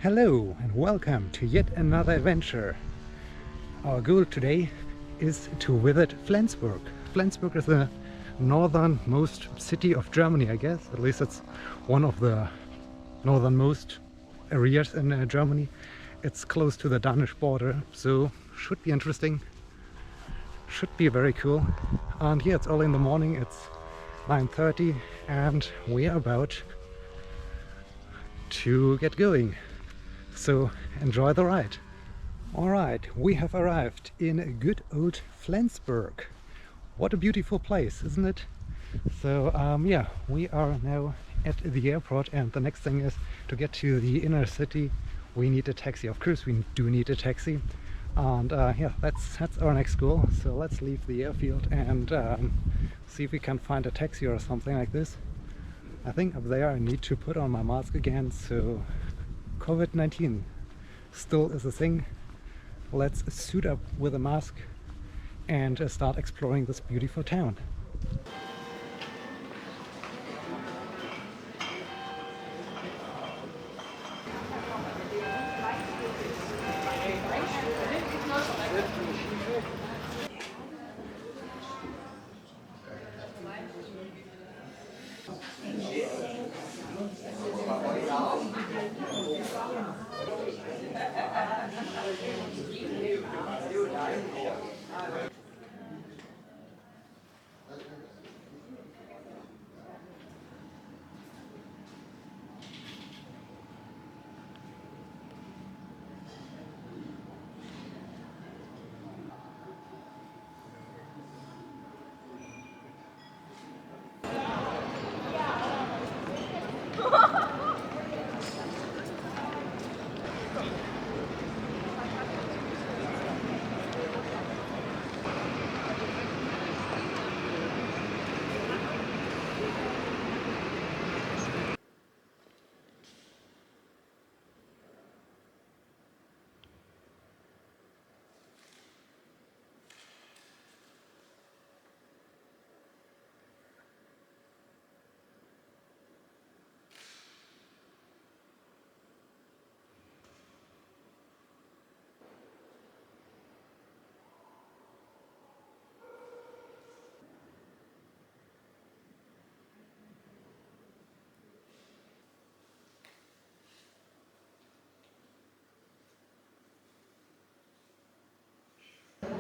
Hello and welcome to yet another adventure. Our goal today is to visit Flensburg. Flensburg is the northernmost city of Germany, I guess. At least it's one of the northernmost areas in Germany. It's close to the Danish border, so should be interesting. Should be very cool. And yeah, it's early in the morning. It's 9:30 and we are about to get going. So enjoy the ride. Alright, we have arrived in good old Flensburg. What a beautiful place, isn't it? So yeah, we are now at the airport, and the next thing is to get to the inner city. We need a taxi. Of course we do need a taxi, and yeah, that's our next goal. So let's leave the airfield and see if we can find a taxi or something like this. I think up there I need to put on my mask again, so COVID-19 still is a thing. Let's suit up with a mask and start exploring this beautiful town.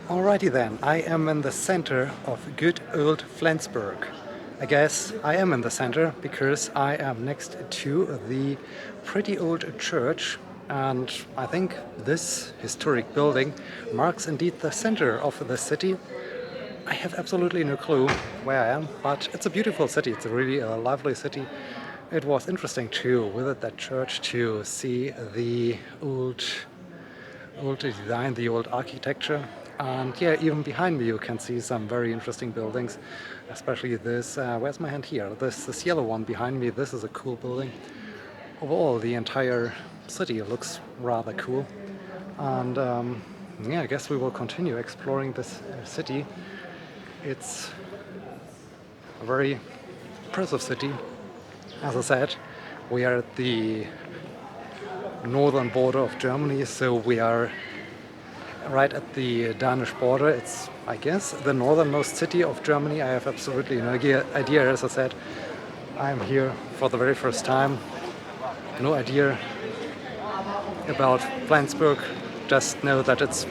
Alrighty then, I am in the center of good old Flensburg. I guess I am in the center because I am next to the pretty old church, and I think this historic building marks indeed the center of the city. I have absolutely no clue where I am, but it's a beautiful city. It's a really lively city. It was interesting to visit that church, to see the old design, the old architecture. And yeah, even behind me you can see some very interesting buildings, especially this, where's my hand here? This yellow one behind me. This is a cool building. Overall, the entire city looks rather cool. And yeah, I guess we will continue exploring this city. It's a very impressive city. As I said, we are at the northern border of Germany, so we are right at the Danish border. It's, I guess, the northernmost city of Germany. I have absolutely no idea. As I said, I'm here for the very first time. No idea about Flensburg. Just know that it's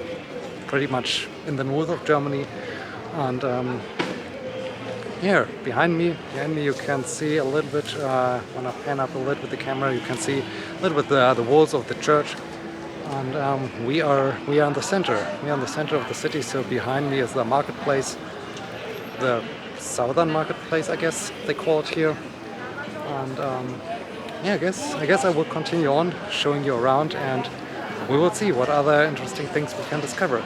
pretty much in the north of Germany. And here, behind me you can see a little bit, when I pan up a little with the camera, you can see a little bit the walls of the church. And we are in the center. We are in the center of the city. So behind me is the marketplace, the southern marketplace, I guess they call it here. And yeah, I guess I will continue on showing you around, and we will see what other interesting things we can discover.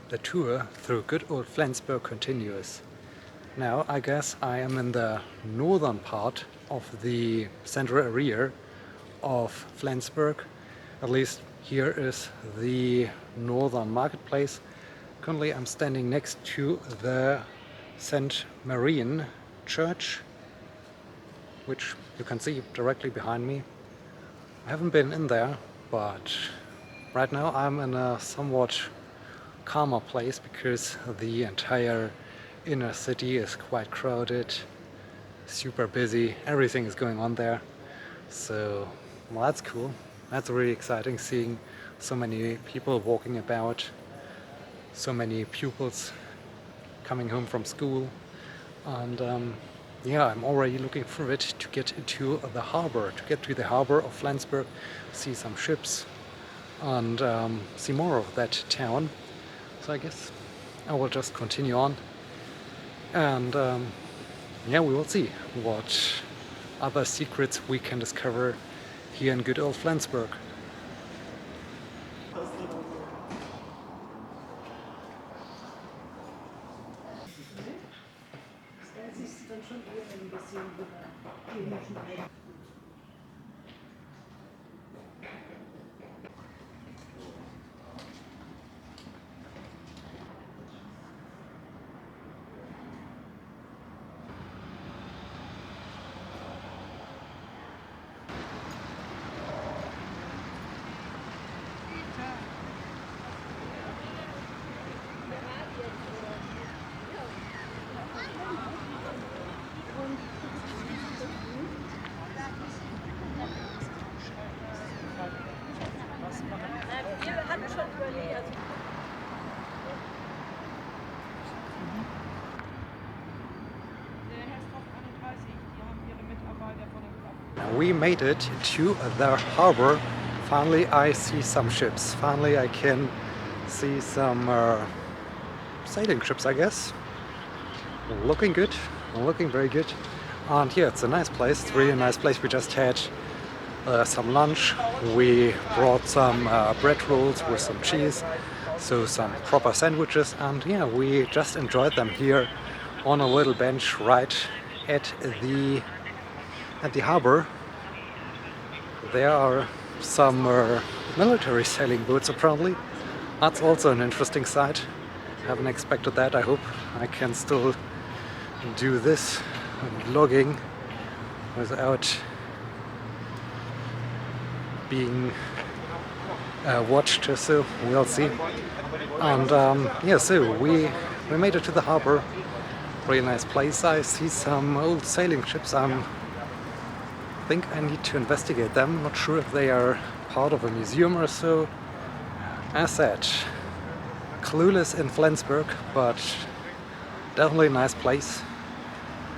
the tour through good old Flensburg continues. Now I guess I am in the northern part of the central area of Flensburg. At least here is the northern marketplace. Currently I'm standing next to the St. Marian Church, which you can see directly behind me. I haven't been in there, but right now I'm in a somewhat calmer place because the entire inner city is quite crowded, super busy, everything is going on there. So, well, that's cool. That's really exciting, seeing so many people walking about, so many pupils coming home from school. And yeah, I'm already looking forward to get to the harbor, of Flensburg, see some ships, and see more of that town. So I guess I will just continue on, and yeah, we will see what other secrets we can discover here in good old Flensburg. We made it to the harbor. Finally I see some ships. Finally I can see some sailing ships, I guess. Looking good, looking very good. And yeah, it's a nice place, it's really a nice place. We just had some lunch. We brought some bread rolls with some cheese, so some proper sandwiches, and yeah, we just enjoyed them here on a little bench right at the harbor. There are some military sailing boats apparently. That's also an interesting sight. Haven't expected that. I hope I can still do this vlogging without being watched, so we'll see. And yeah, so we made it to the harbor. Really nice place. I see some old sailing ships. I think I need to investigate them. Not sure if they are part of a museum or so. As said, clueless in Flensburg, but definitely a nice place.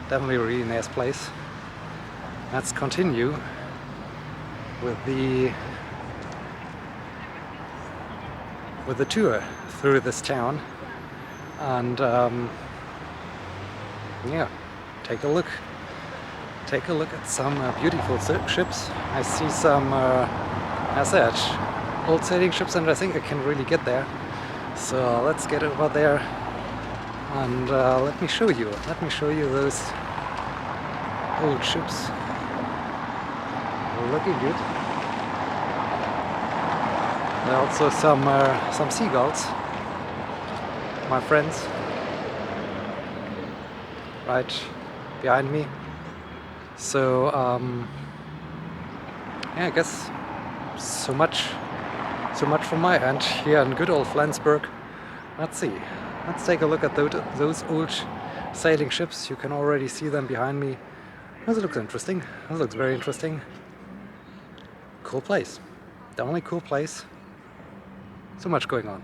Definitely a really nice place. Let's continue with the tour through this town, and yeah, take a look at some beautiful ships. I see some, as I said, old sailing ships, and I think I can really get there. So let's get over there, and let me show you those old ships. Looking good. There are also some seagulls, my friends, right behind me. So yeah, I guess so much from my end here in good old Flensburg. Let's see. Let's take a look at those old sailing ships. You can already see them behind me. This looks interesting. This looks very interesting. Cool place. Definitely cool place. So much going on.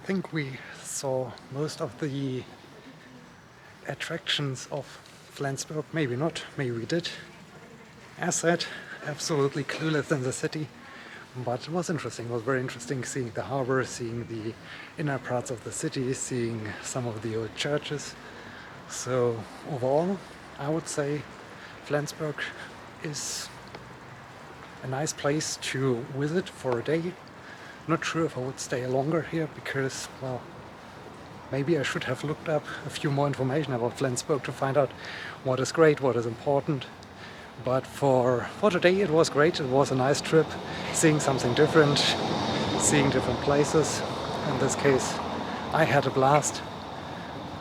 think we saw most of the attractions of Flensburg. Maybe not, maybe we did. As said, absolutely clueless in the city, but it was interesting. It was very interesting seeing the harbor, seeing the inner parts of the city, seeing some of the old churches. So overall, I would say Flensburg is a nice place to visit for a day. Not sure if I would stay longer here because, well, maybe I should have looked up a few more information about Flensburg to find out what is great, what is important. But for today it was great. It was a nice trip, seeing something different, seeing different places. In this case, I had a blast.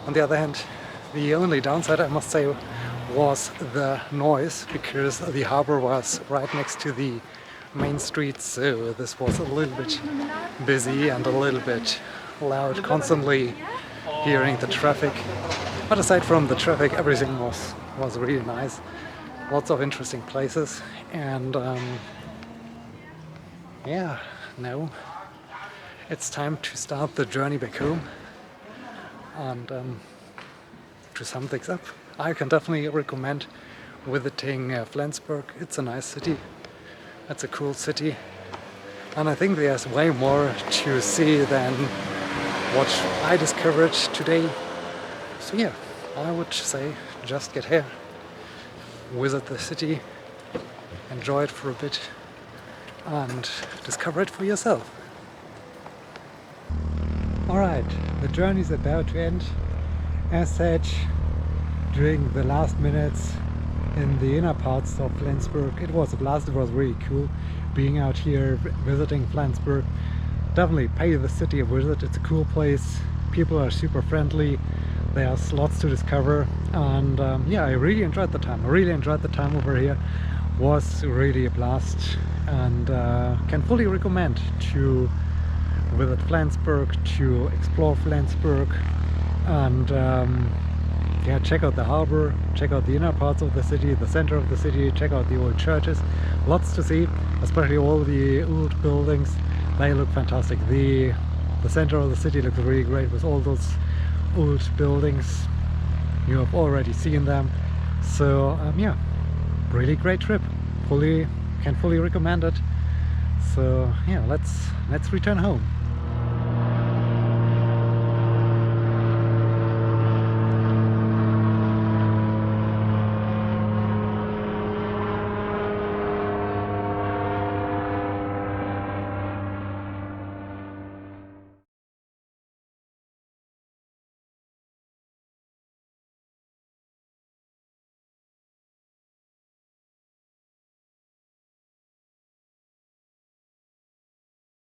On the other hand, the only downside, I must say, was the noise, because the harbor was right next to the main street, so this was a little bit busy and a little bit loud, constantly hearing the traffic. But aside from the traffic, everything was really nice. Lots of interesting places, and yeah, now it's time to start the journey back home. And to sum things up, I can definitely recommend visiting Flensburg. It's a nice city, it's a cool city, and I think there's way more to see than what I discovered today. So yeah, I would say just get here, visit the city, enjoy it for a bit, and discover it for yourself. Alright, the journey is about to end. As said, during the last minutes in the inner parts of Flensburg, it was a blast. It was really cool being out here, visiting Flensburg. Definitely pay the city a visit. It's a cool place. People are super friendly. There's lots to discover, and yeah, I really enjoyed the time. I really enjoyed the time over here. Was really a blast, and can fully recommend to visit Flensburg, to explore Flensburg, and yeah, check out the harbor, check out the inner parts of the city, the center of the city, check out the old churches. Lots to see, especially all the old buildings. They look fantastic. The center of the city looks really great with all those old buildings. You have already seen them. So yeah, really great trip. Can fully recommend it. So yeah, let's return home.